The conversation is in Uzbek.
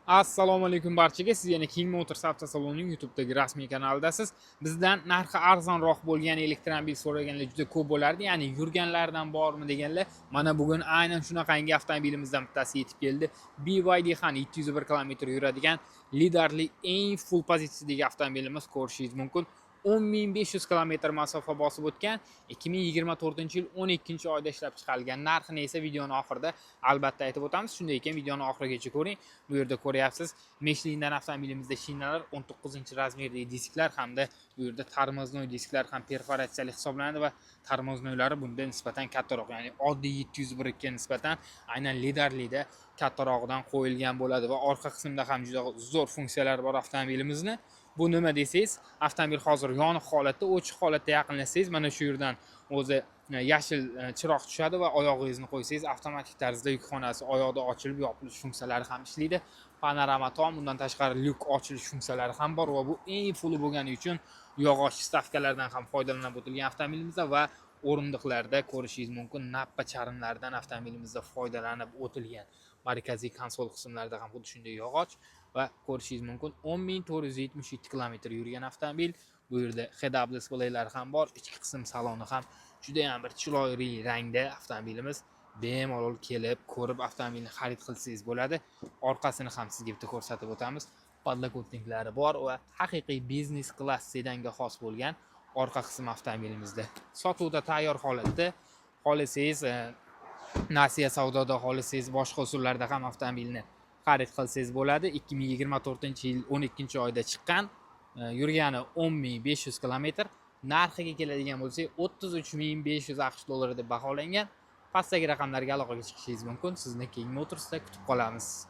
Assalomu alaykum barchaga. Siz yana King Motors avtosalonining YouTube'dagi rasmiy kanalidasiz. Bizdan narxi arzonroq bo'lgan elektromobil so'raganlar juda ko'p bo'lardi. Ya'ni yurganlardan bormi deganlar. Mana bugun aynan shunaqangi avtomobilimizdan bittasi yetib keldi. BYD Han 701 km yuradigan liderli eng full pozitsiyadagi avtomobilimiz, ko'rishingiz mumkin. 10.500 km masofa bosib o'tgan. 2024-yil 12-oyda ishlab chiqarilgan. Narxini esa videoning oxirida albatta aytib o'tamiz. Shunday ekan videoni oxirigacha ko'ring. Bu yerda ko'ryapsiz, Michelin'dan avtomobilimizda shinalar, 19-razmerdagi disklar hamda bu yerda tormoznoy disklar ham perforatsiyali hisoblanadi va tormoznoylari bunda nisbatan kattaroq, ya'ni oddiy 701 ga nisbatan aynan liderlida kattarog'idan qo'yilgan bo'ladi va orqa qismida ham juda zo'r funksiyalar bor avtomobilimizni. Bu nima desangiz, avtomobil hozir yoniq holatda, o'chiq holatda yaqinlasangiz, mana shu yerdan o'zi yashil chiroq tushadi va oyog'ingizni qo'ysangiz avtomatik tarzda yukxonasi oyoqda ochilib yopilish funksiyalari ham ishlaydi. Panorama tom, undan tashqari lyuk ochilish funksiyalari ham bor va bu eng fulli bo'lgani uchun yog'och stavkalardan ham foydalanib o'tilgan avtomobilimizda va o'rindiqlarda ko'rishingiz mumkin, nappa charmlaridan avtomobilimizda foydalanib o'tilgan. Markaziy konsol qismlarida ham xuddi shunday yog'och va ko'rishingiz mumkin 10.477 km yurgan avtomobil. Bu yerda head-up displeylar ham bor, ichki qism saloni ham juda ham bir chiroyli rangda avtomobilimiz. Bemalol kelib ko'rib avtomobilni xarid qilsangiz bo'ladi. Orqasini ham sizga bitta ko'rsatib o'tamiz. Podlokotniklari bor va haqiqiy biznes klass sedanga xos bo'lgan orqa qism avtomobilimizda. Sotuvda tayyor holatda, xohlasangiz nasiya savdoda, xohlasangiz boshqa usullarda ham avtomobilni xarid qilsangiz bo'ladi. 2024-yil 12-oyda chiqqan, yurgani 10.500 km. Narxiga keladigan bo'lsak, 33.500 AQSh dollari deb baholangan. Pastdagi raqamlarga aloqaga chiqishingiz mumkin. Sizni King Motors'da kutib qolamiz.